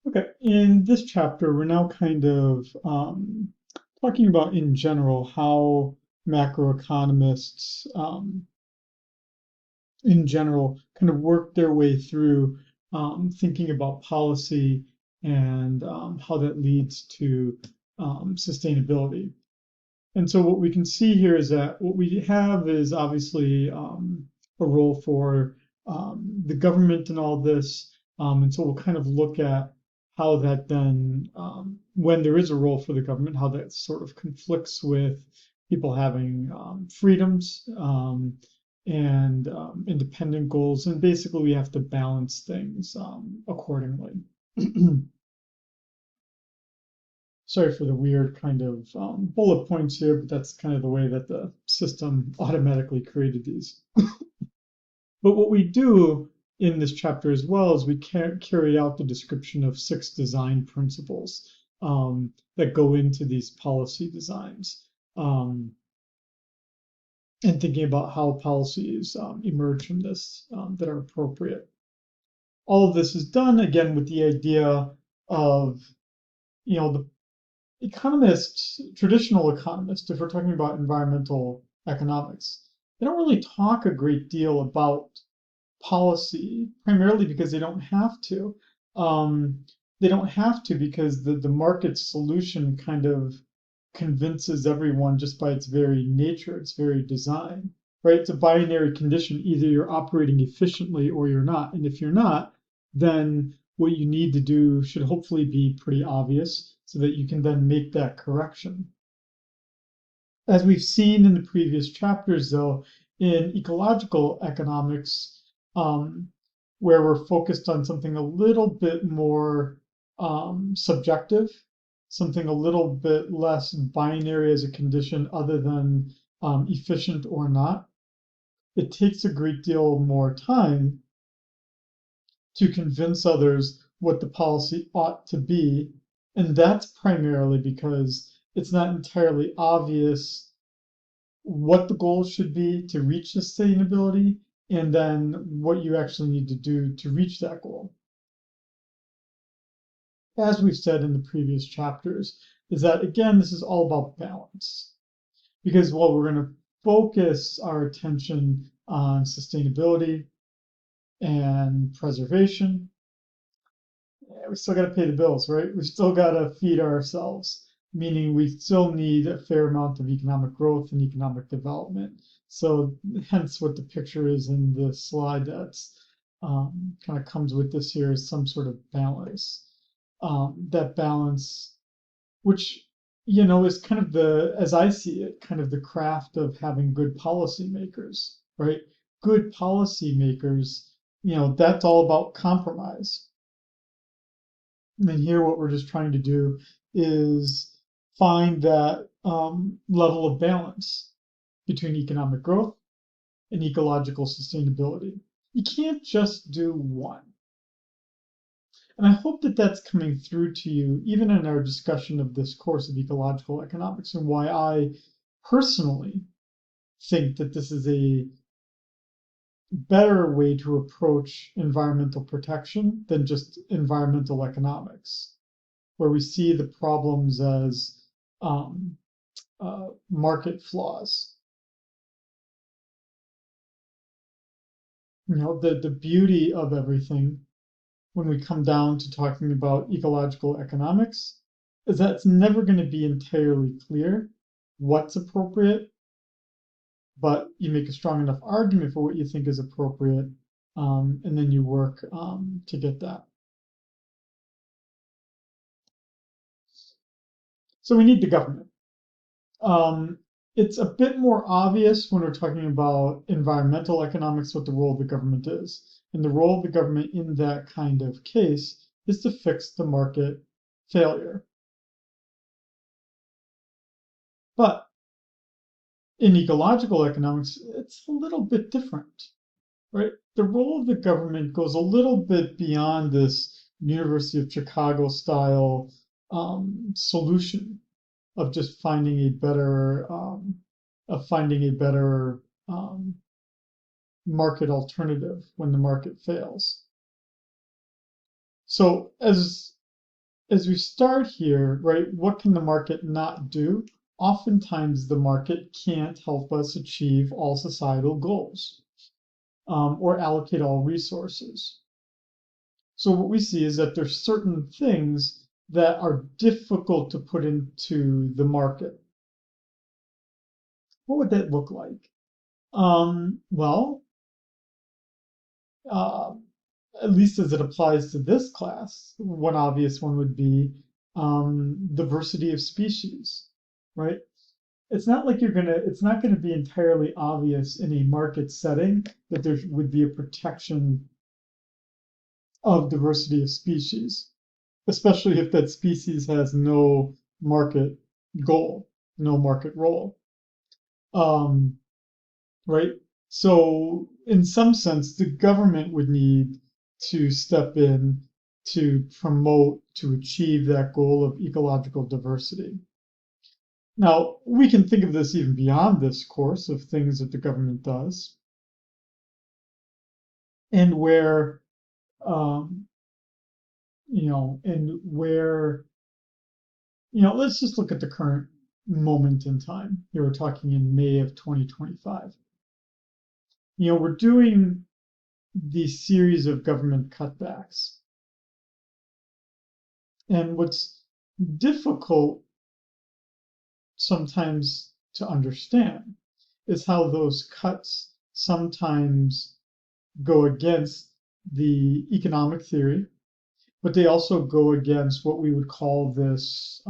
Okay, in this chapter, we're now kind of talking about in general how macroeconomists in general kind of work their way through thinking about policy and how that leads to sustainability. And so what we can see here is that what we have is obviously a role for the government and all this. And so we'll kind of look at how that then, when there is a role for the government, how that sort of conflicts with people having freedoms and independent goals. And basically, we have to balance things accordingly. Sorry for the weird kind of bullet points here, but that's kind of the way that the system automatically created these. But what we do in this chapter as well is we carry out the description of 6 design principles that go into these policy designs and thinking about how policies emerge from this that are appropriate. All of this is done again with the idea of, the economists, traditional economists, if we're talking about environmental economics, they don't really talk a great deal about policy, primarily because they don't have to. They don't have to because the market solution kind of convinces everyone just by its very nature, its very design, right? It's a binary condition. Either you're operating efficiently or you're not. And if you're not, then what you need to do should hopefully be pretty obvious so that you can then make that correction. As we've seen in the previous chapters, though, in ecological economics, where we're focused on something a little bit more subjective, something a little bit less binary as a condition other than efficient or not, it takes a great deal more time to convince others what the policy ought to be. And that's primarily because it's not entirely obvious what the goals should be to reach sustainability and then what you actually need to do to reach that goal. As we've said in the previous chapters, is that again, this is all about balance. Because while we're going to focus our attention on sustainability and preservation, we still got to pay the bills, right? We still got to feed ourselves, meaning we still need a fair amount of economic growth and economic development. So hence what the picture is in the slide that's kind of comes with this here is some sort of balance. That balance, which is kind of as I see it, kind of the craft of having good policymakers, right? Good policymakers, that's all about compromise. And here, what we're just trying to do is find that level of balance between economic growth and ecological sustainability. You can't just do one. And I hope that that's coming through to you, even in our discussion of this course of ecological economics, and why I personally think that this is a better way to approach environmental protection than just environmental economics, where we see the problems as market flaws. The beauty of everything when we come down to talking about ecological economics is that it's never going to be entirely clear what's appropriate, but you make a strong enough argument for what you think is appropriate, and then you work to get that. So we need the government. It's a bit more obvious when we're talking about environmental economics what the role of the government is. And the role of the government in that kind of case is to fix the market failure. But in ecological economics, it's a little bit different, right? The role of the government goes a little bit beyond this University of Chicago style solution of just finding a better market alternative when the market fails. So as as we start here, right, what can the market not do? Oftentimes, the market can't help us achieve all societal goals or allocate all resources. So what we see is that there's certain things that are difficult to put into the market. What would that look like? Well, at least as it applies to this class, one obvious one would be diversity of species, right? It's not going to be entirely obvious in a market setting that there would be a protection of diversity of species, especially if that species has no market goal, no market role. Right? So, in some sense, the government would need to step in to promote, to achieve that goal of ecological diversity. Now, we can think of this even beyond this course of things that the government does, and where, let's just look at the current moment in time. Here we're talking in May of 2025. We're doing the series of government cutbacks. And what's difficult sometimes to understand is how those cuts sometimes go against the economic theory, but they also go against what we would call this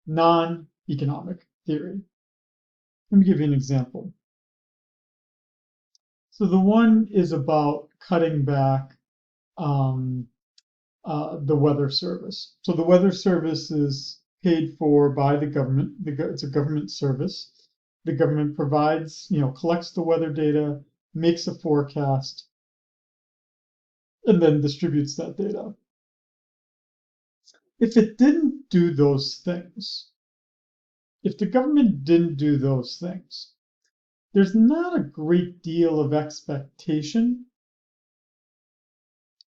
non-economic theory. Let me give you an example. So the one is about cutting back the Weather Service. So the Weather Service is paid for by the government. It's a government service. The government provides, collects the weather data, makes a forecast, and then distributes that data. If it didn't do those things, if the government didn't do those things, there's not a great deal of expectation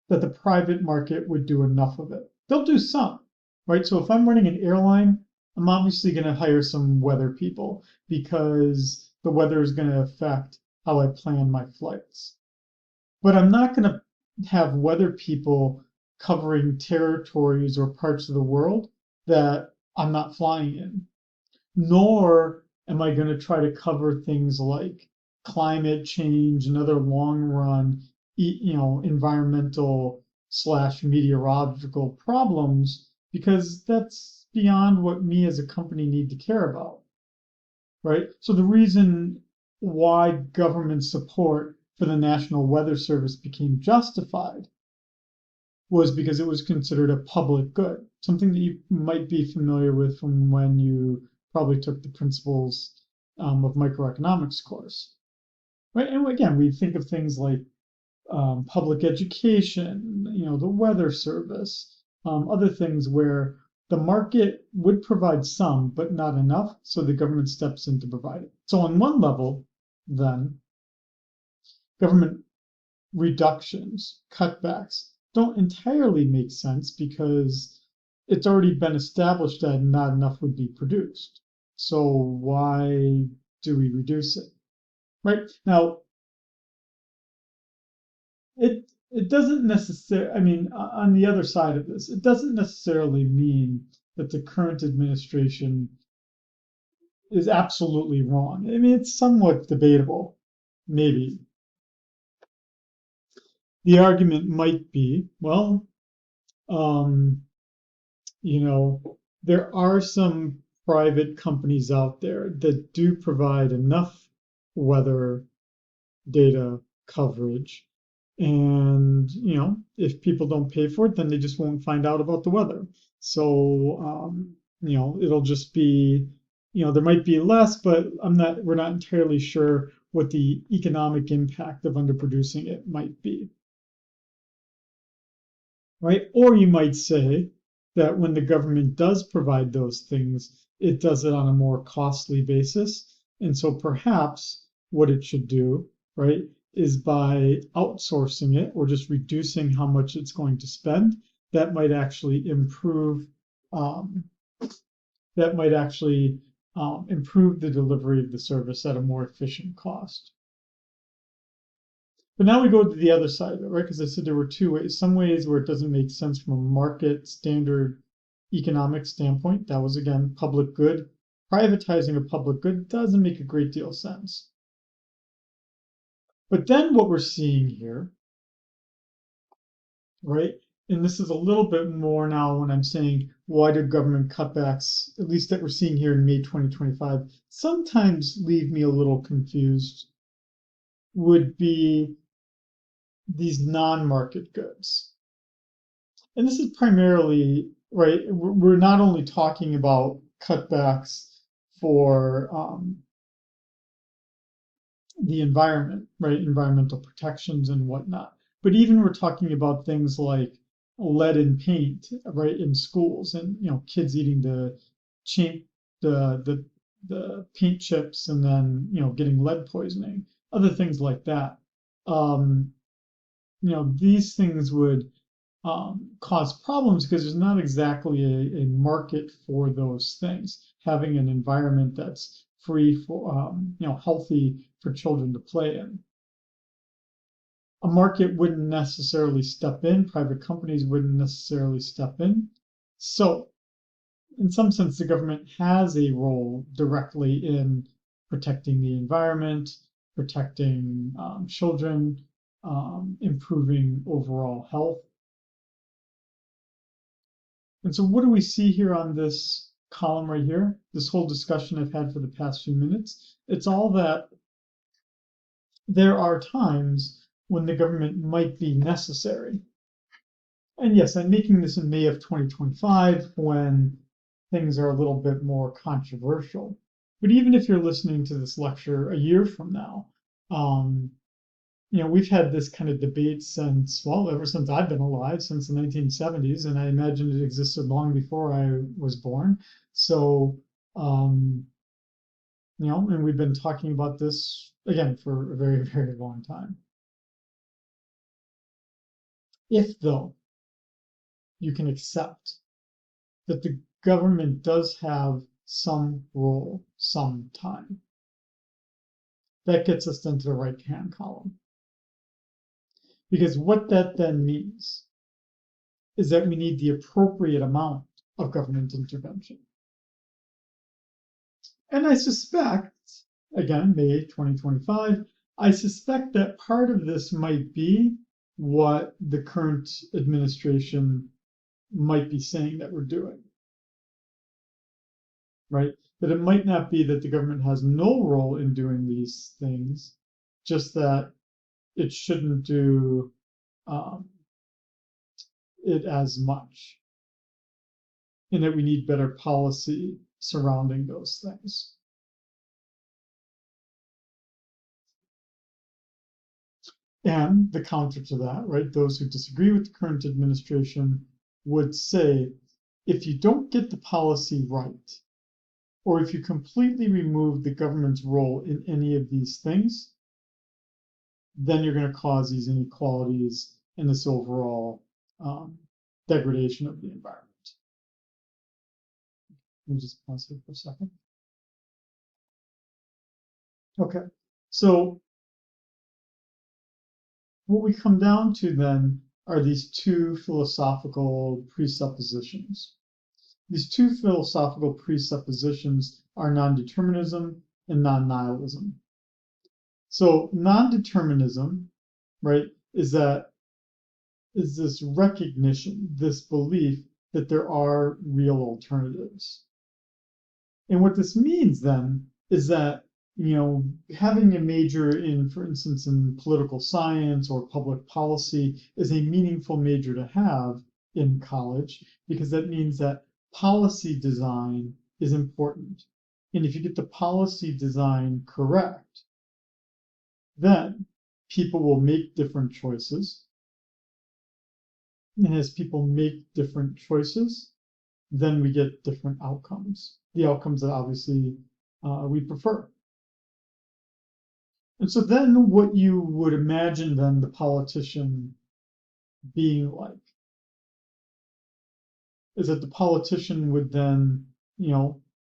that the private market would do enough of it. They'll do some, right? So if I'm running an airline, I'm obviously going to hire some weather people because the weather is going to affect how I plan my flights. But I'm not going to have weather people covering territories or parts of the world that I'm not flying in. Nor am I going to try to cover things like climate change and other long run, environmental / meteorological problems, because that's beyond what me as a company need to care about, right? So the reason why government support for the National Weather Service became justified was because it was considered a public good, something that you might be familiar with from when you probably took the principles of microeconomics course, right? And again, we think of things like public education, the weather service, other things where the market would provide some, but not enough, so the government steps in to provide it. So on one level, then, government reductions, cutbacks, don't entirely make sense because it's already been established that not enough would be produced. So why do we reduce it? Right? Now, it doesn't necessarily, on the other side of this, it doesn't necessarily mean that the current administration is absolutely wrong. It's somewhat debatable, maybe. The argument might be, well, there are some private companies out there that do provide enough weather data coverage. And, if people don't pay for it, then they just won't find out about the weather. So, it'll just be, there might be less, but we're not entirely sure what the economic impact of underproducing it might be. Right? Or you might say that when the government does provide those things, it does it on a more costly basis. And so perhaps what it should do, right, is by outsourcing it or just reducing how much it's going to spend, that might actually improve um, that might actually improve the delivery of the service at a more efficient cost. But now we go to the other side of it, right? Because I said there were two ways. Some ways where it doesn't make sense from a market standard economic standpoint. That was, again, public good. Privatizing a public good doesn't make a great deal of sense. But then what we're seeing here, right? And this is a little bit more now when I'm saying why do government cutbacks, at least that we're seeing here in May 2025, sometimes leave me a little confused, would be these non-market goods. And this is primarily, right, we're not only talking about cutbacks for the environment, right, environmental protections and whatnot, but even we're talking about things like lead in paint, right, in schools, and kids eating the cheap the paint chips and then getting lead poisoning, other things like that. Um, these things would cause problems because there's not exactly a market for those things. Having an environment that's free for, healthy for children to play in. A market wouldn't necessarily step in, private companies wouldn't necessarily step in. So, in some sense, the government has a role directly in protecting the environment, protecting children, improving overall health. And so what do we see here on this column right here? This whole discussion I've had for the past few minutes, it's all that there are times when the government might be necessary. And yes, I'm making this in May of 2025 when things are a little bit more controversial. But even if you're listening to this lecture a year from now, um, we've had this kind of debate since, well, ever since I've been alive, since the 1970s, and I imagine it existed long before I was born. So, and we've been talking about this again for a very, very long time. If, though, you can accept that the government does have some role sometime, that gets us into the right-hand column. Because what that then means is that we need the appropriate amount of government intervention. And I suspect, again, May 2025, I suspect that part of this might be what the current administration might be saying that we're doing, right? That it might not be that the government has no role in doing these things, just that it shouldn't do it as much, and that we need better policy surrounding those things. And the counter to that, right, those who disagree with the current administration would say, if you don't get the policy right, or if you completely remove the government's role in any of these things, then you're going to cause these inequalities and this overall degradation of the environment. Let me just pause here for a second. Okay, so what we come down to then are these two philosophical presuppositions. These two philosophical presuppositions are non-determinism and non-nihilism. So non-determinism, right, is this recognition, this belief that there are real alternatives. And what this means then is that having a major in, for instance, in political science or public policy is a meaningful major to have in college, because that means that policy design is important. And if you get the policy design correct, then people will make different choices. And as people make different choices, then we get different outcomes. The outcomes that obviously we prefer. And so then what you would imagine then the politician being like is that the politician would then,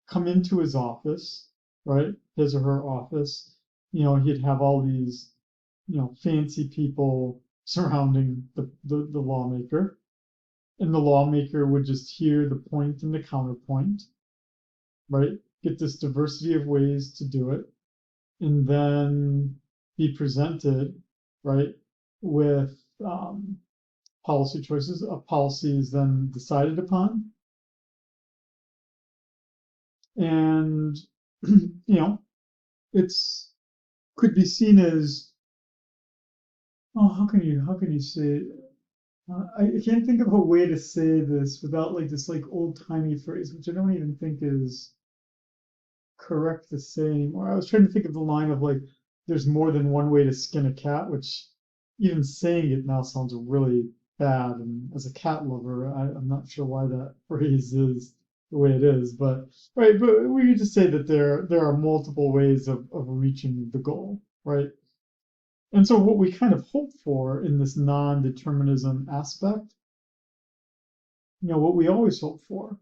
come into his office, right? His or her office. He'd have all these, fancy people surrounding the lawmaker. And the lawmaker would just hear the point and the counterpoint, right? Get this diversity of ways to do it, and then be presented, right, with policy choices. A policy is then decided upon, and it's could be seen as, oh, how can you say? I can't think of a way to say this without like this like old timey phrase, which I don't even think is correct to say anymore. I was trying to think of the line of like, there's more than one way to skin a cat, which even saying it now sounds really bad. And as a cat lover, I'm not sure why that phrase is the way it is, but right, but we could just say that there are multiple ways of reaching the goal, right? And so what we kind of hope for in this non-determinism aspect, what we always hope for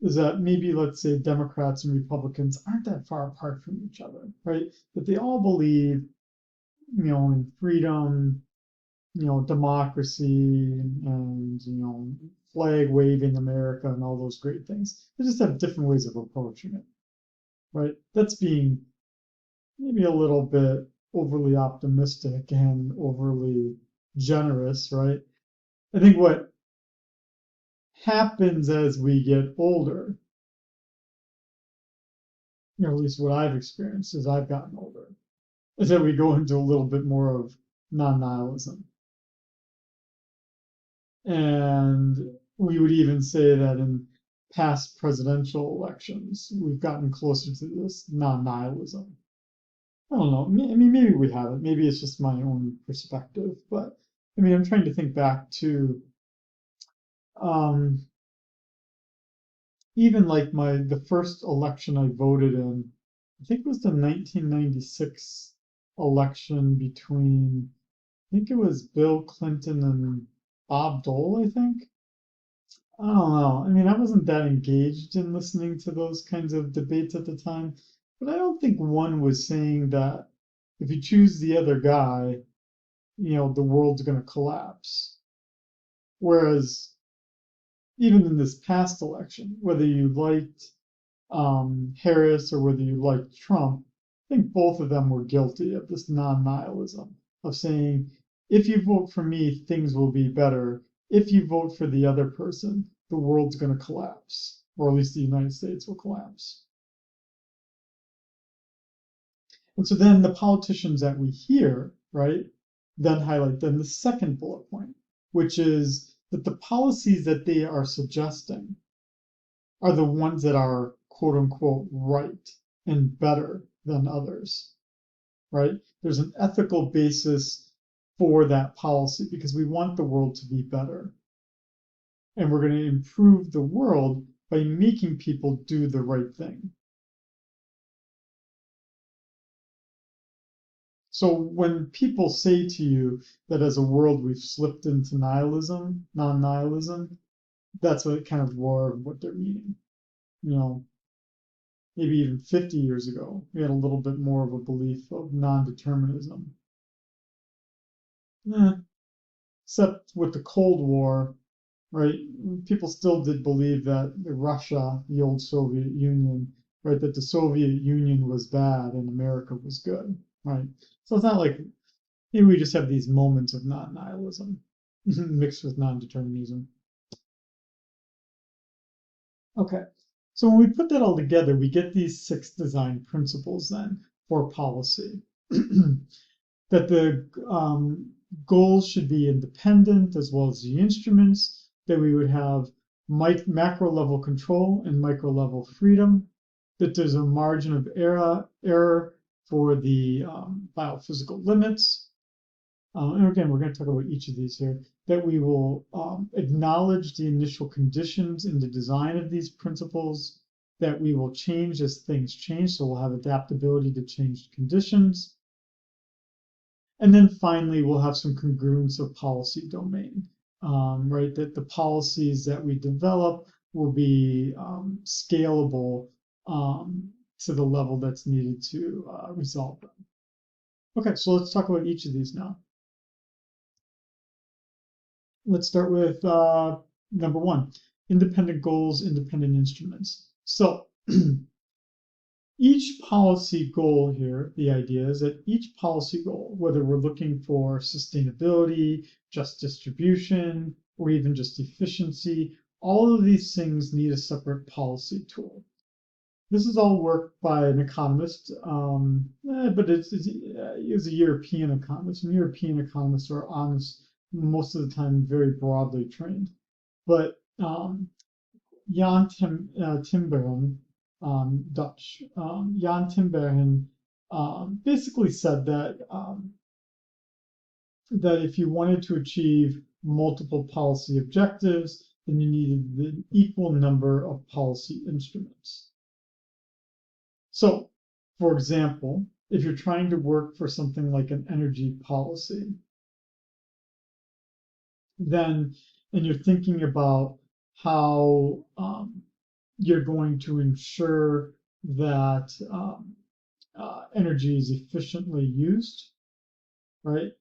is that maybe, let's say, Democrats and Republicans aren't that far apart from each other, right? That they all believe, in freedom, democracy, and, flag waving America and all those great things. They just have different ways of approaching it, right? That's being maybe a little bit overly optimistic and overly generous, right? I think what happens as we get older, at least what I've experienced as I've gotten older, is that we go into a little bit more of non-nihilism. And we would even say that in past presidential elections, we've gotten closer to this non-nihilism. I don't know. I mean, maybe we haven't. Maybe it's just my own perspective. But I mean, I'm trying to think back to um, even like the first election I voted in. I think it was the 1996 election between, I think it was Bill Clinton and Bob Dole, I think. I don't know. I mean, I wasn't that engaged in listening to those kinds of debates at the time, but I don't think one was saying that if you choose the other guy, the world's going to collapse. Whereas even in this past election, whether you liked Harris or whether you liked Trump, I think both of them were guilty of this non-nihilism of saying, if you vote for me, things will be better. If you vote for the other person, the world's going to collapse, or at least the United States will collapse. And so then the politicians that we hear, right, then highlight then the second bullet point, which is that the policies that they are suggesting are the ones that are quote unquote right and better than others, right? There's an ethical basis for that policy because we want the world to be better. And we're going to improve the world by making people do the right thing. So when people say to you that as a world we've slipped into nihilism, non-nihilism, that's what kind of more of what they're meaning. Maybe even 50 years ago, we had a little bit more of a belief of non-determinism. Except with the Cold War, right? People still did believe that Russia, the old Soviet Union, right, that the Soviet Union was bad and America was good, right? So it's not like maybe we just have these moments of non-nihilism mixed with non-determinism. Okay, so when we put that all together, we get these 6 design principles then for policy. That the goals should be independent as well as the instruments, that we would have macro level control and micro level freedom, that there's a margin of error for the biophysical limits. And again, we're going to talk about each of these here, that we will acknowledge the initial conditions in the design of these principles, that we will change as things change, so we'll have adaptability to changed conditions. And then finally, we'll have some congruence of policy domain, right? That the policies that we develop will be scalable to the level that's needed to resolve them. Okay, so let's talk about each of these now. Let's start with number one, independent goals, independent instruments. So each policy goal here, the idea is that each policy goal, whether we're looking for sustainability, just distribution, or even just efficiency, all of these things need a separate policy tool. This is all work by an economist, but it's a European economist, and European economists are honest most of the time very broadly trained. But Jan Timberen, Dutch, Jan Timberen basically said that that if you wanted to achieve multiple policy objectives, then you needed the equal number of policy instruments. So, for example, if you're trying to work for something like an energy policy, then, and you're thinking about how you're going to ensure that energy is efficiently used, right?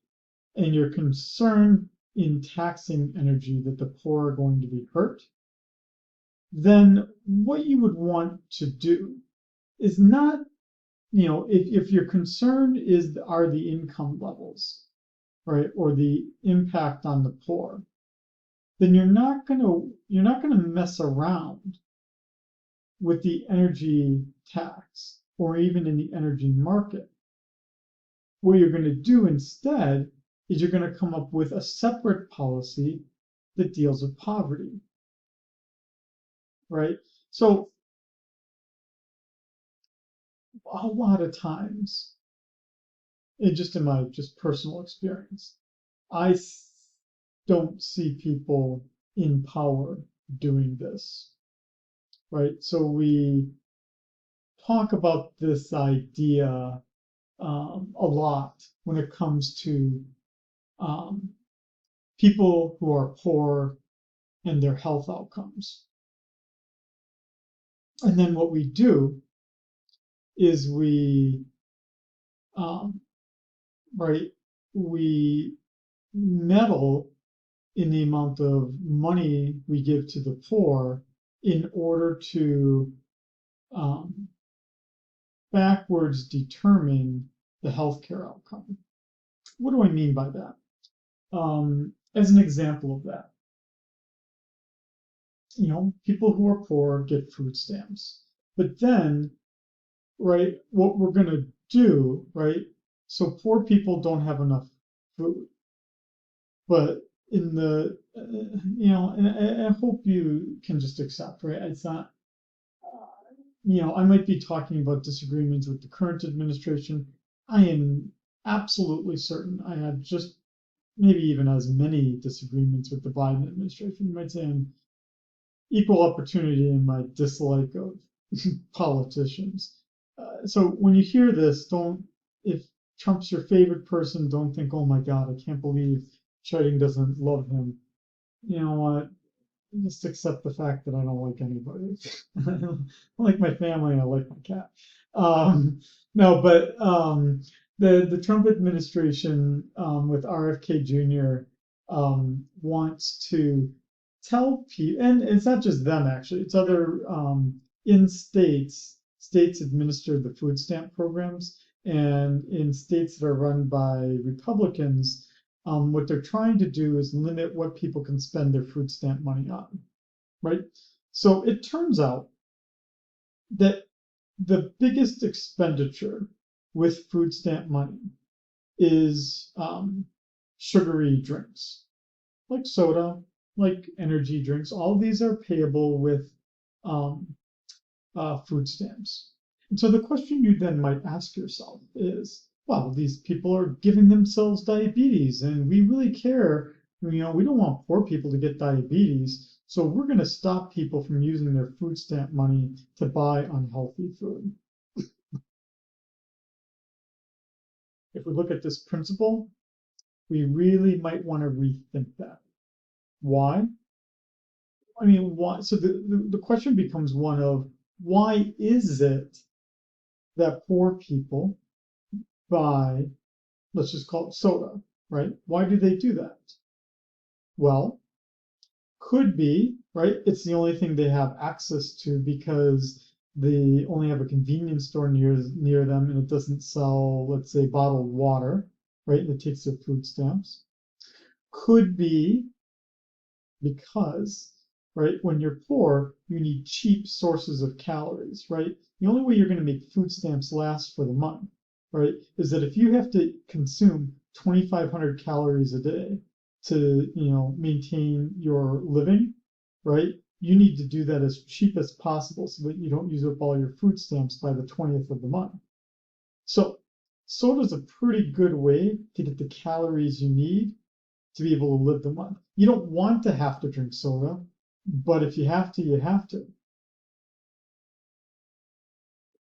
And you're concerned in taxing energy that the poor are going to be hurt, then what you would want to do is not, if your concern are the income levels, right, or the impact on the poor, then you're not gonna mess around with the energy tax or even in the energy market. What you're going to do instead is you're going to come up with a separate policy that deals with poverty, right? So a lot of times, in my personal experience, I don't see people in power doing this, right? So we talk about this idea a lot when it comes to people who are poor and their health outcomes. And then what we do is right, we meddle in the amount of money we give to the poor in order to backwards determine the healthcare outcome. What do I mean by that? As an example of that, people who are poor get food stamps, but then, right, what we're going to do, right, so poor people don't have enough food, but in the, and I hope you can just accept, right, it's not, I might be talking about disagreements with the current administration. I am absolutely certain I have just maybe even as many disagreements with the Biden administration. You might say I'm equal opportunity in my dislike of politicians. So when you hear this, if Trump's your favorite person, don't think, oh my God, I can't believe Scheiding doesn't love him. You know what? Just accept the fact that I don't like anybody. I like my family and I like my cat. No, but the Trump administration with RFK Jr. Wants to tell people, and it's not just them actually, it's other in states administer the food stamp programs, and in states that are run by Republicans, what they're trying to do is limit what people can spend their food stamp money on, right? So it turns out that the biggest expenditure with food stamp money is sugary drinks, like soda, like energy drinks. All of these are payable with food stamps. And so the question you then might ask yourself is, well, these people are giving themselves diabetes, and we really care. We don't want poor people to get diabetes, so we're going to stop people from using their food stamp money to buy unhealthy food. If we look at this principle, we really might want to rethink that. Why? I mean, why? So the question becomes one of why is it that poor people buy, let's just call it soda, right? Why do they do that? Well, could be, right? It's the only thing they have access to because they only have a convenience store near them and it doesn't sell, let's say, bottled water, right? And it takes their food stamps. Could be because, right, when you're poor, you need cheap sources of calories, right? The only way you're going to make food stamps last for the month, right, is that if you have to consume 2,500 calories a day to, maintain your living, right, you need to do that as cheap as possible so that you don't use up all your food stamps by the 20th of the month. So soda's a pretty good way to get the calories you need to be able to live the month. You don't want to have to drink soda, but if you have to, you have to.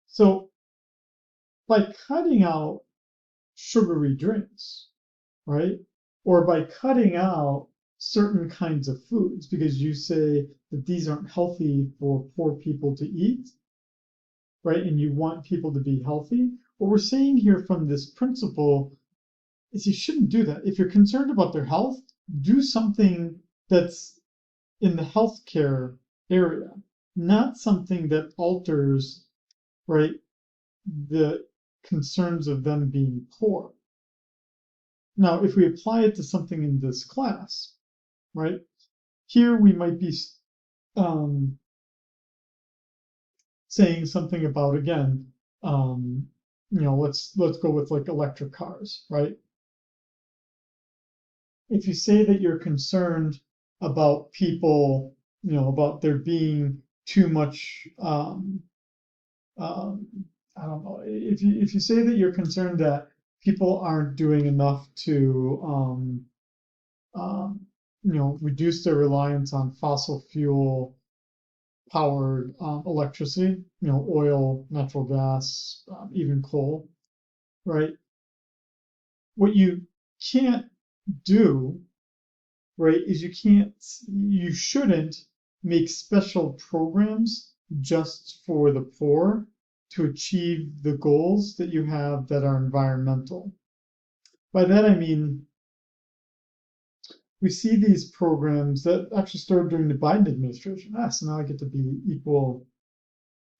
So by cutting out sugary drinks, right? Or by cutting out certain kinds of foods because you say that these aren't healthy for poor people to eat, right? And you want people to be healthy. What we're saying here from this principle is you shouldn't do that. If you're concerned about their health, do something that's in the healthcare area, not something that alters, right, the concerns of them being poor. Now, if we apply it to something in this class, right, here we might be um, saying something about again, let's go with like electric cars, right? If you say that you're concerned about people, about there being too much um, I don't know, if you say that you're concerned that people aren't doing enough to um, reduce their reliance on fossil fuel powered electricity, oil, natural gas, even coal, right? What you can't do, right, is you shouldn't make special programs just for the poor to achieve the goals that you have that are environmental. By that I mean, we see these programs that actually started during the Biden administration. So now I get to be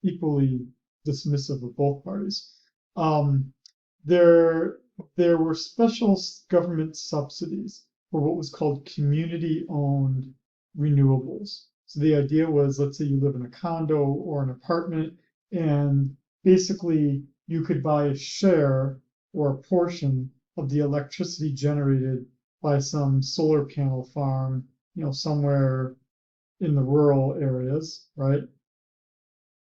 equally dismissive of both parties. Um, there, there were special government subsidies for what was called community-owned renewables. So the idea was, let's say you live in a condo or an apartment, and basically you could buy a share or a portion of the electricity generated by some solar panel farm, somewhere in the rural areas, right?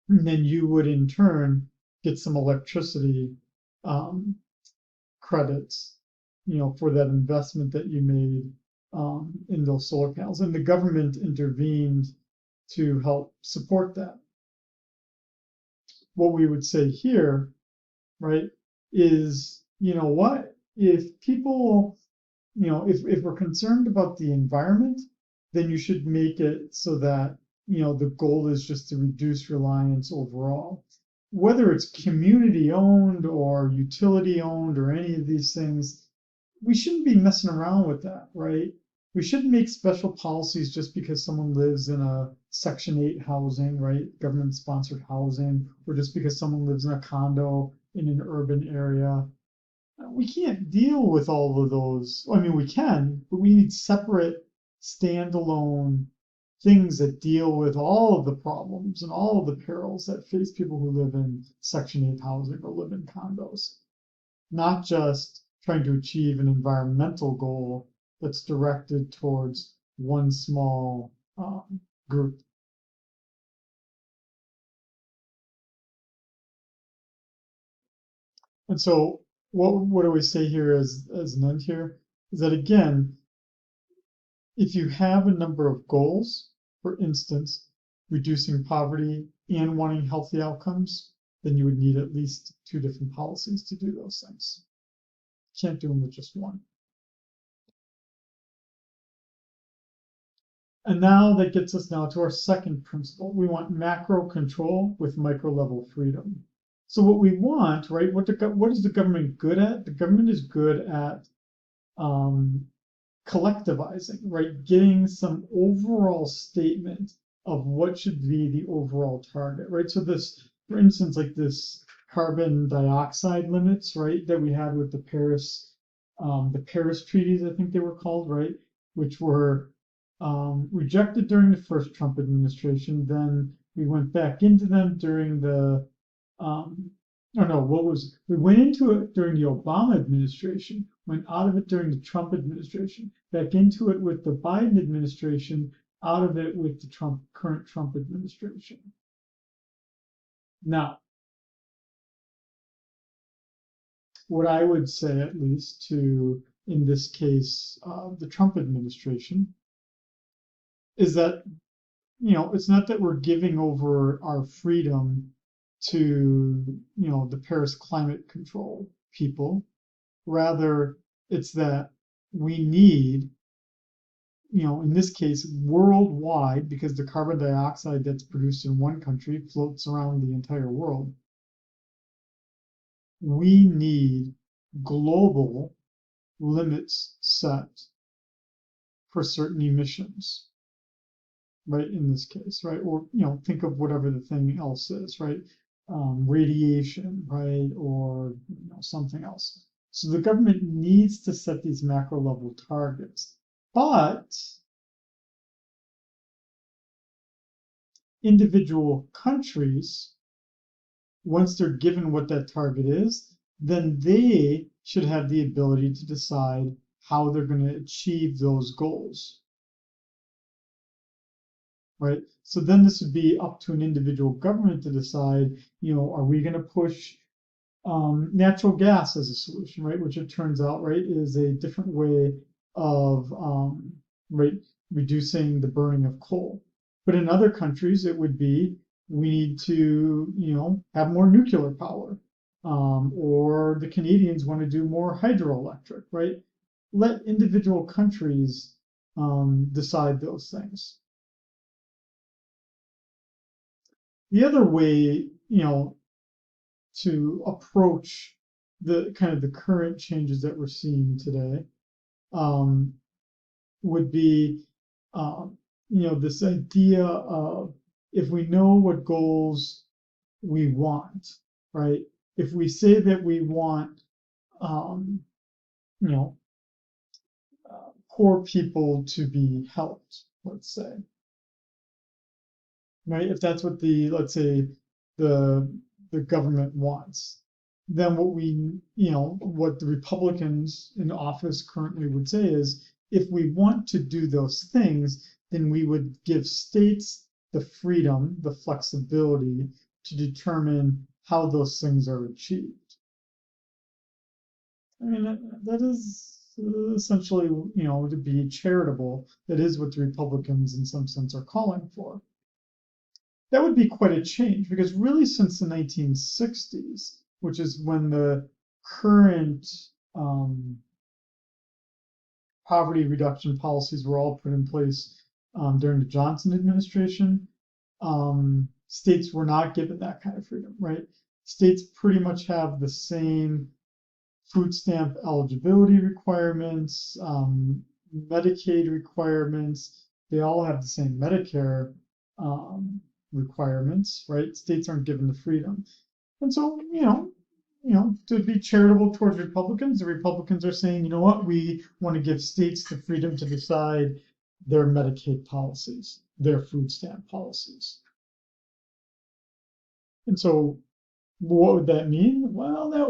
And then you would in turn get some electricity um, credits, for that investment that you made in those solar panels. And the government intervened to help support that. What we would say here, right, is, what? If people, if we're concerned about the environment, then you should make it so that, the goal is just to reduce reliance overall. Whether it's community owned or utility owned or any of these things, we shouldn't be messing around with that, right? We shouldn't make special policies just because someone lives in a Section 8 housing, right? Government sponsored housing, or just because someone lives in a condo in an urban area. We can't deal with all of those. I mean, we can, but we need separate, standalone things that deal with all of the problems and all of the perils that face people who live in Section 8 housing or live in condos, not just trying to achieve an environmental goal that's directed towards one small group. And so, what do we say here as an end here? Is that again, if you have a number of goals, for instance, reducing poverty and wanting healthy outcomes, then you would need at least two different policies to do those things. You can't do them with just one. And now that gets us now to our second principle. We want macro control with micro level freedom. So what we want, right? What is the government good at? The government is good at um, collectivizing, right? Getting some overall statement of what should be the overall target, right? So this, for instance, like this carbon dioxide limits, right, that we had with the Paris treaties, I think they were called, right, which were rejected during the first Trump administration. Then we went back into them during the oh no, we went into it during the Obama administration, went out of it during the Trump administration, back into it with the Biden administration, out of it with the current Trump administration. Now, what I would say, at least to, in this case, the Trump administration, is that, it's not that we're giving over our freedom to, the Paris climate control people. Rather, it's that we need, in this case, worldwide, because the carbon dioxide that's produced in one country floats around the entire world. We need global limits set for certain emissions, right? In this case, right? Or, think of whatever the thing else is, right? Radiation, right? Or, something else. So the government needs to set these macro level targets, but individual countries, once they're given what that target is, then they should have the ability to decide how they're going to achieve those goals. Right? So then this would be up to an individual government to decide, are we going to push natural gas as a solution, right? Which it turns out, right, is a different way of right, reducing the burning of coal. But in other countries, it would be we need to, have more nuclear power, or the Canadians want to do more hydroelectric, right? Let individual countries decide those things. The other way, to approach the kind of the current changes that we're seeing today would be, this idea of if we know what goals we want, right? If we say that we want, you know, poor people to be helped, let's say, right? If that's what let's say, the government wants, then what the Republicans in office currently would say is, if we want to do those things, then we would give states the freedom, the flexibility to determine how those things are achieved. I mean, that is essentially, to be charitable. That is what the Republicans, in some sense, are calling for. That would be quite a change, because really since the 1960s, which is when the current poverty reduction policies were all put in place during the Johnson administration, states were not given that kind of freedom, right? States pretty much have the same food stamp eligibility requirements, Medicaid requirements. They all have the same Medicare requirements, right? States aren't given the freedom. And so, to be charitable towards Republicans, the Republicans are saying, you know what, we want to give states the freedom to decide their Medicaid policies, their food stamp policies. And so what would that mean? Well, that,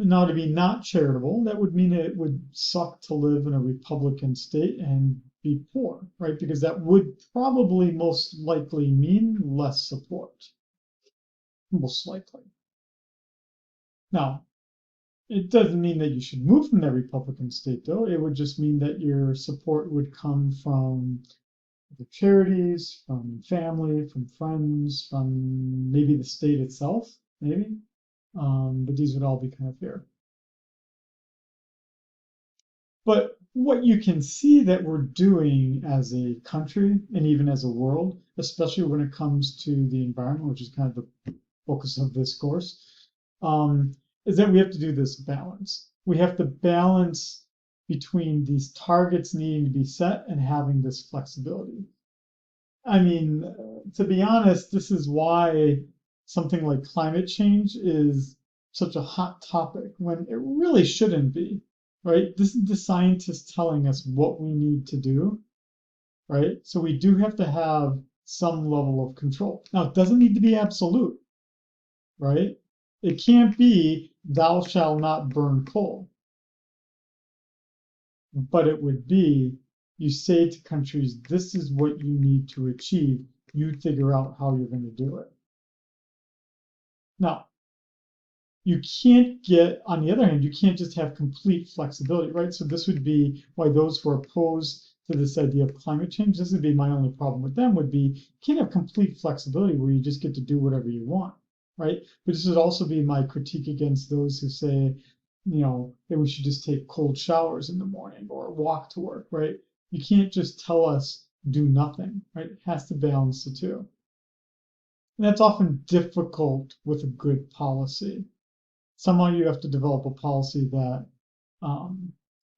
now to be not charitable, that would mean it would suck to live in a Republican state and be poor, right? Because that would probably most likely mean less support, most likely. Now, it doesn't mean that you should move from that Republican state, though. It would just mean that your support would come from the charities, from family, from friends, from maybe the state itself, maybe. But these would all be kind of fair. But what you can see that we're doing as a country and even as a world, especially when it comes to the environment, which is kind of the focus of this course, um, is that we have to do this balance. We have to balance between these targets needing to be set and having this flexibility. I mean, to be honest, this is why something like climate change is such a hot topic when it really shouldn't be, right? This is the scientists telling us what we need to do, right? So we do have to have some level of control. Now, it doesn't need to be absolute, right? It can't be thou shalt not burn coal, but it would be you say to countries, this is what you need to achieve. You figure out how you're going to do it. Now, you can't get, on the other hand, you can't just have complete flexibility, right? So this would be why those who are opposed to this idea of climate change, this would be my only problem with them would be, you can't have complete flexibility where you just get to do whatever you want, right? But this would also be my critique against those who say, that we should just take cold showers in the morning or walk to work, right? You can't just tell us do nothing, right? It has to balance the two. And that's often difficult with a good policy. Somehow you have to develop a policy that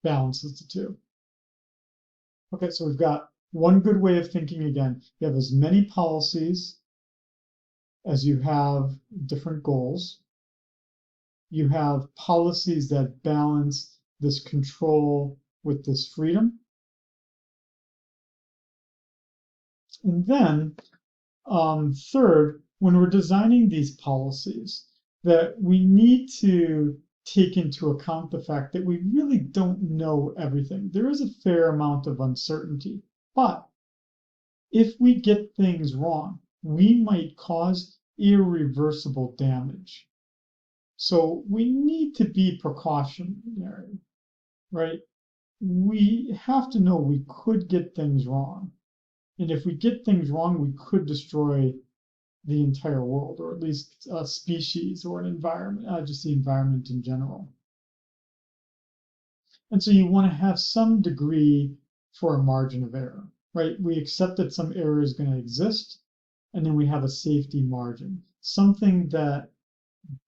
balances the two. Okay, so we've got one good way of thinking again. You have as many policies as you have different goals. You have policies that balance this control with this freedom. And then third, when we're designing these policies, that we need to take into account the fact that we really don't know everything. There is a fair amount of uncertainty, but if we get things wrong, we might cause irreversible damage. So we need to be precautionary, right? We have to know we could get things wrong. And if we get things wrong, we could destroy the entire world, or at least a species or an environment, just the environment in general. And so you want to have some degree for a margin of error, right? We accept that some error is going to exist, and then we have a safety margin, something that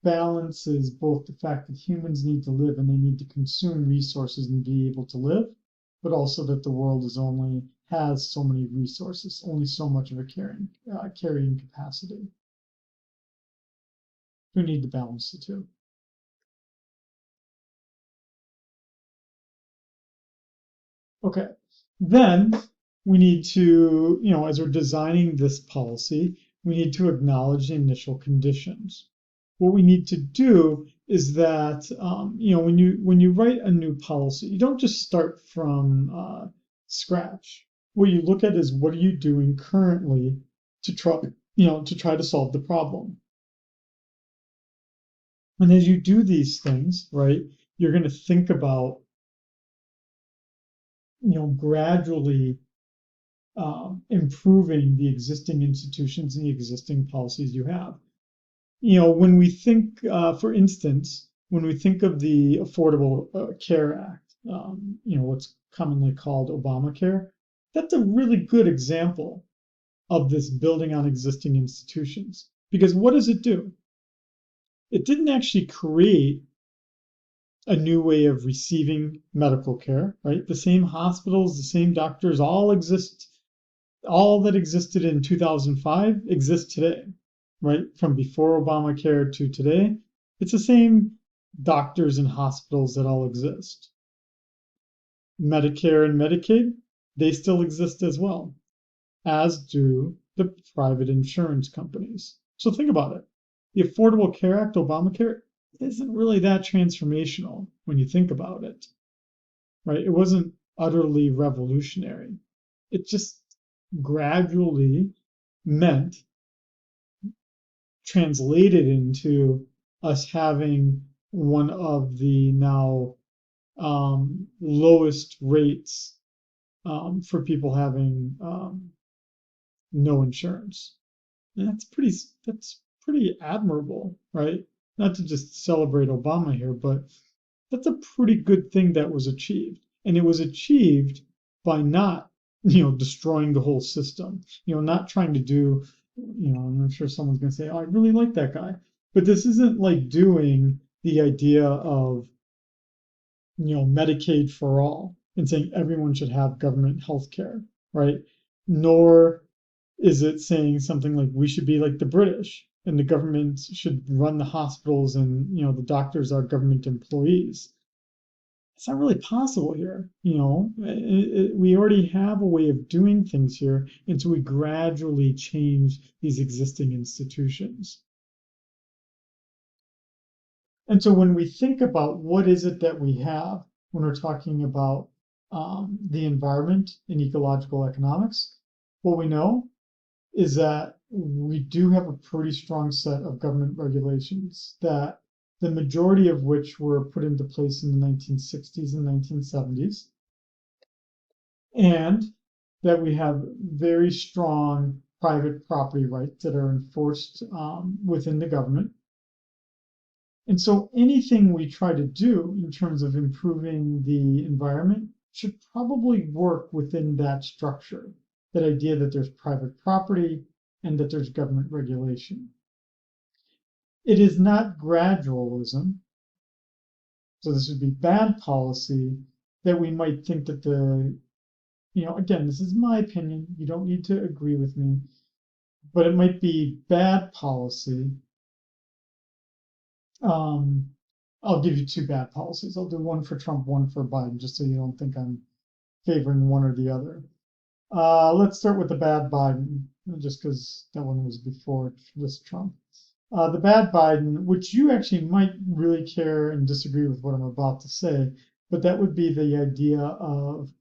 balances both the fact that humans need to live and they need to consume resources and be able to live, but also that the world has so many resources, only so much of a carrying capacity. We need to balance the two. Okay, then we need to, as we're designing this policy, we need to acknowledge the initial conditions. What we need to do is that, when you write a new policy, you don't just start from scratch. What you look at is what are you doing currently to try to solve the problem. And as you do these things, right, you're going to think about, gradually improving the existing institutions and the existing policies you have. When we think, for instance, when we think of the Affordable Care Act, what's commonly called Obamacare, that's a really good example of this building on existing institutions. Because what does it do? It didn't actually create a new way of receiving medical care, right? The same hospitals, the same doctors all exist. All that existed in 2005 exists today, right? From before Obamacare to today, it's the same doctors and hospitals that all exist. Medicare and Medicaid, they still exist as well, as do the private insurance companies. So think about it. The Affordable Care Act, Obamacare, isn't really that transformational when you think about it, right? It wasn't utterly revolutionary. It just gradually meant, translated into us having one of the now lowest rates for people having no insurance. And that's pretty admirable, right? Not to just celebrate Obama here, but that's a pretty good thing that was achieved. And it was achieved by not, destroying the whole system, not trying to do, I'm sure someone's going to say, oh, I really like that guy. But this isn't like doing the idea of, Medicaid for all and saying everyone should have government health care, right? Nor is it saying something like we should be like the British and the government should run the hospitals and, the doctors are government employees. It's not really possible here. We already have a way of doing things here, and so we gradually change these existing institutions. And so when we think about what is it that we have when we're talking about the environment in ecological economics, what we know is that we do have a pretty strong set of government regulations that the majority of which were put into place in the 1960s and 1970s, and that we have very strong private property rights that are enforced within the government. And so anything we try to do in terms of improving the environment should probably work within that structure, that idea that there's private property and that there's government regulation. It is not gradualism, so this would be bad policy, that we might think that again, this is my opinion, you don't need to agree with me, but it might be bad policy. I'll give you two bad policies. I'll do one for Trump, one for Biden, just so you don't think I'm favoring one or the other. Let's start with the bad Biden, just because that one was before this Trump. The bad Biden, which you actually might really care and disagree with what I'm about to say, but that would be the idea of,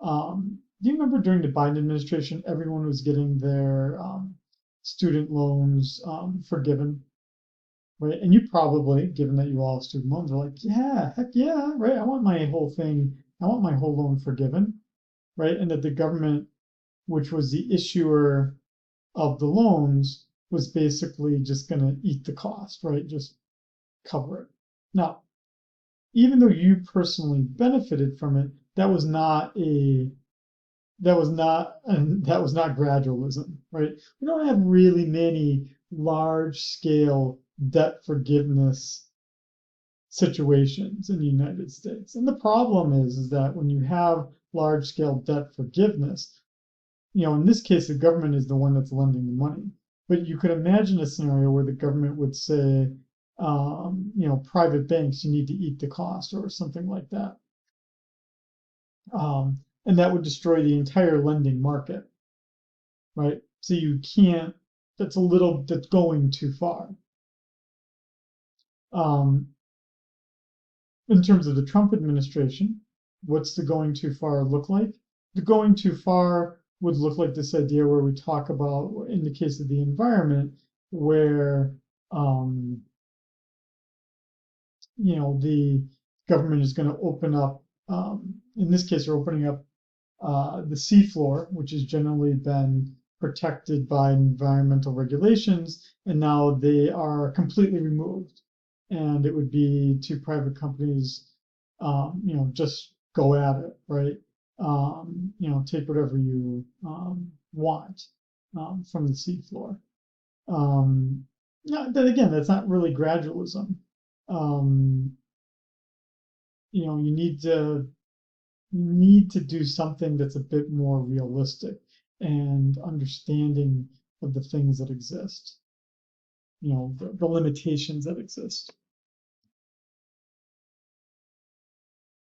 do you remember during the Biden administration, everyone was getting their student loans forgiven? Right. And you probably, given that you all have student loans, are like, yeah, heck yeah, right. I want my whole loan forgiven, right? And that the government, which was the issuer of the loans, was basically just going to eat the cost, right? Just cover it. Now, even though you personally benefited from it, that was not gradualism, right? We don't have really many large scale debt forgiveness situations in the United States. And the problem is that when you have large scale debt forgiveness, in this case, the government is the one that's lending the money. But you could imagine a scenario where the government would say, private banks, you need to eat the cost or something like that. And that would destroy the entire lending market, right? So you can't, that's going too far. In terms of the Trump administration, what's the going too far look like? The going too far would look like this idea where we talk about, in the case of the environment, where the government is going to open up. In this case, they're opening up the seafloor, which has generally been protected by environmental regulations, and now they are completely removed. And it would be to private companies, just go at it, right? Take whatever you want from the seafloor. Then again, that's not really gradualism. You need to do something that's a bit more realistic and understanding of the things that exist, the limitations that exist.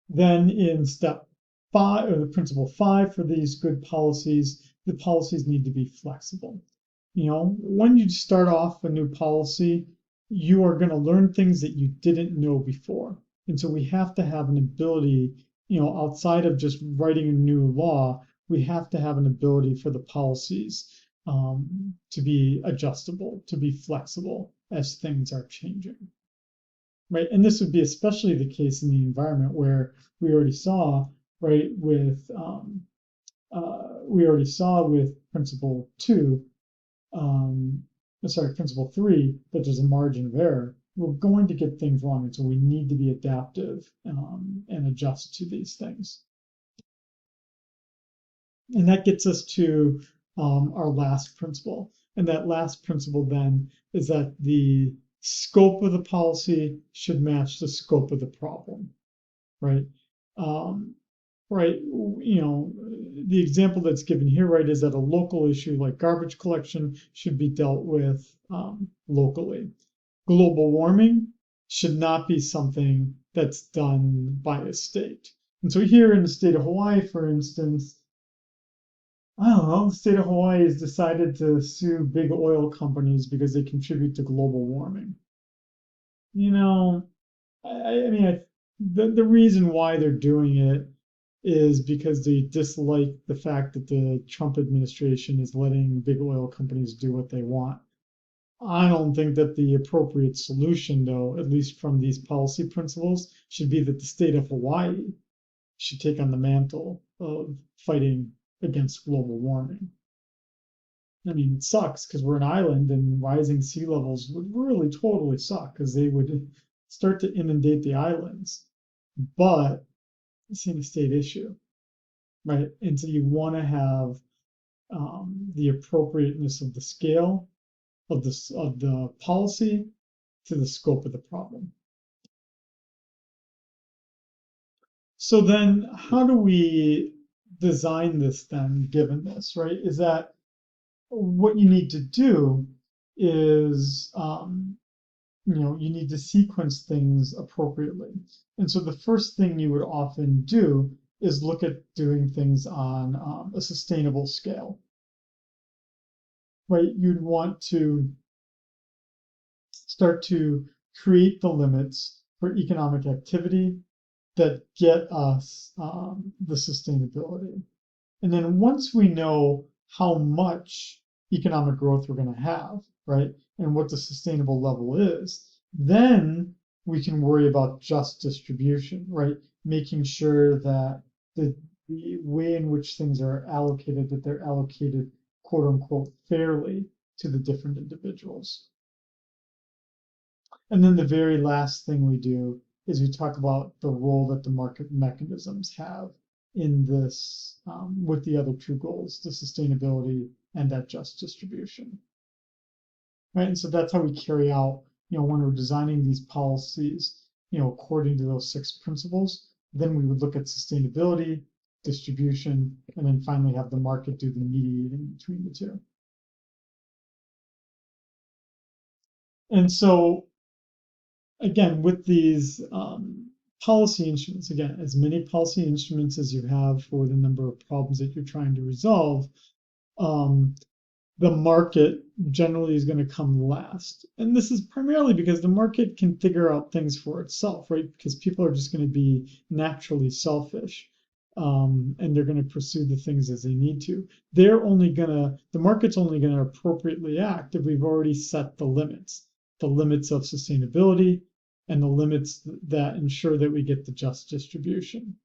Then in step 5, or the principle 5 for these good policies, the policies need to be flexible. When you start off a new policy, you are going to learn things that you didn't know before. And so we have to have an ability, outside of just writing a new law, we have to have an ability for the policies to be adjustable, to be flexible as things are changing. Right, and this would be especially the case in the environment where we already saw, right, with principle 2, principle 3, that there's a margin of error. We're going to get things wrong, and so we need to be adaptive and adjust to these things. And that gets us to our last principle. And that last principle then is that the scope of the policy should match the scope of the problem, right? Um, right, the example that's given here, right, is that a local issue like garbage collection should be dealt with locally. Global warming should not be something that's done by a state. And so here in the state of Hawaii, for instance, I don't know, the state of Hawaii has decided to sue big oil companies because they contribute to global warming. You know, I mean, the reason why they're doing it is because they dislike the fact that the Trump administration is letting big oil companies do what they want. I don't think that the appropriate solution, though, at least from these policy principles, should be that the state of Hawaii should take on the mantle of fighting against global warming. I mean, it sucks because we're an island and rising sea levels would really totally suck because they would start to inundate the islands. But it's an a state issue, right? And so you want to have the appropriateness of the scale of the policy to the scope of the problem. So then, how do we design this then, given this, right? Is that what you need to do is you need to sequence things appropriately. And so the first thing you would often do is look at doing things on a sustainable scale, right? You'd want to start to create the limits for economic activity that get us the sustainability. And then once we know how much economic growth we're going to have, right, and what the sustainable level is, then we can worry about just distribution, right? Making sure that the way in which things are allocated, that they're allocated, quote unquote, fairly to the different individuals. And then the very last thing we do is we talk about the role that the market mechanisms have in this with the other two goals, the sustainability and that just distribution. Right. And so that's how we carry out, when we're designing these policies, according to those 6 principles, then we would look at sustainability, distribution, and then finally have the market do the mediating between the two. And so again, with these policy instruments, again, as many policy instruments as you have for the number of problems that you're trying to resolve, the market generally is going to come last. And this is primarily because the market can figure out things for itself, right? Because people are just going to be naturally selfish. And they're going to pursue the things as they need to. The market's only going to appropriately act if we've already set the limits of sustainability and the limits that ensure that we get the just distribution,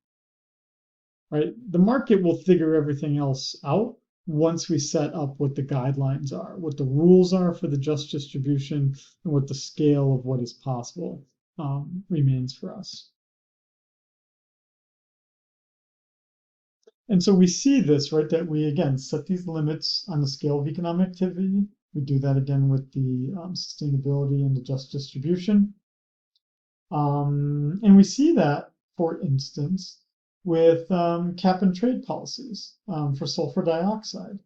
right? The market will figure everything else out once we set up what the guidelines are, what the rules are for the just distribution, and what the scale of what is possible remains for us. And so we see this, right, that we again set these limits on the scale of economic activity. We do that again with the sustainability and the just distribution. And we see that, for instance, with cap and trade policies for sulfur dioxide.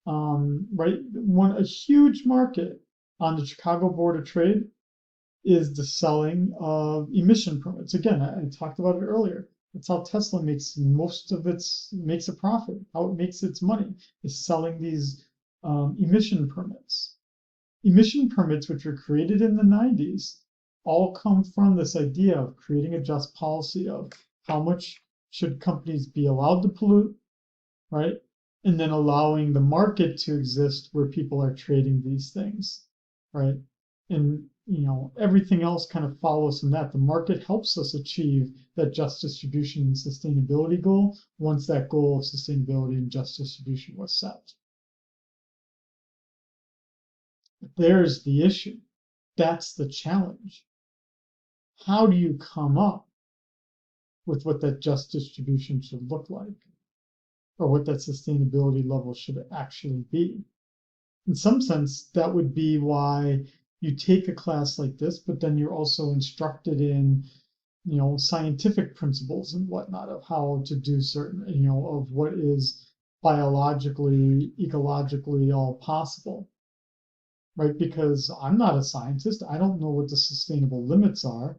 Right, a huge market on the Chicago Board of Trade is the selling of emission permits. Again, I talked about it earlier. That's how Tesla makes makes a profit. How it makes its money is selling these emission permits. Emission permits, which were created in the 90s, all come from this idea of creating a just policy of how much should companies be allowed to pollute, right? And then allowing the market to exist where people are trading these things, right? And everything else kind of follows from that. The market helps us achieve that just distribution and sustainability goal once that goal of sustainability and just distribution was set. There's the issue. That's the challenge. How do you come up with what that just distribution should look like? or what that sustainability level should actually be. In some sense, that would be why you take a class like this, but then you're also instructed in, scientific principles and whatnot of how to do certain, of what is biologically, ecologically all possible, right? Because I'm not a scientist. I don't know what the sustainable limits are.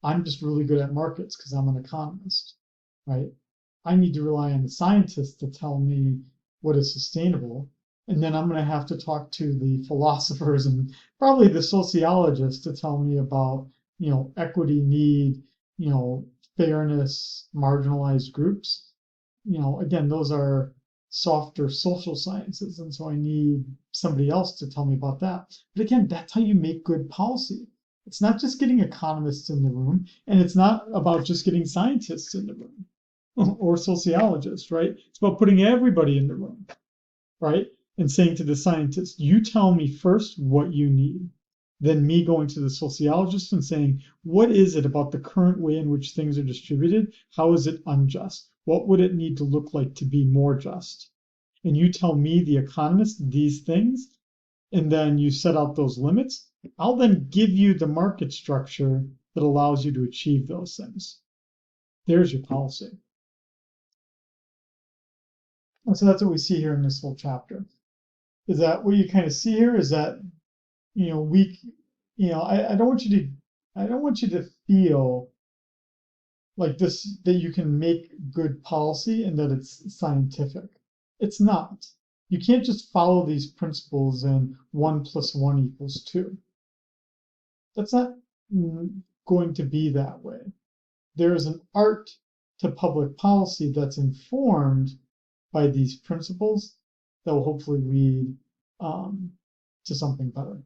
I'm just really good at markets because I'm an economist, right? I need to rely on the scientists to tell me what is sustainable. And then I'm going to have to talk to the philosophers and probably the sociologists to tell me about, equity, need, fairness, marginalized groups. Again, those are softer social sciences. And so I need somebody else to tell me about that. But again, that's how you make good policy. It's not just getting economists in the room, and it's not about just getting scientists in the room or sociologists, right? It's about putting everybody in the room, right? And saying to the scientist, you tell me first what you need. Then me going to the sociologist and saying, what is it about the current way in which things are distributed? How is it unjust? What would it need to look like to be more just? And you tell me, the economist, these things, and then you set out those limits. I'll then give you the market structure that allows you to achieve those things. There's your policy. And so that's what we see here in this whole chapter. Is that what you kind of see here? Is that, I don't want you to feel like this, that you can make good policy and that it's scientific. It's not. You can't just follow these principles and 1 + 1 = 2. That's not going to be that way. There is an art to public policy that's informed by these principles that will hopefully lead to something better.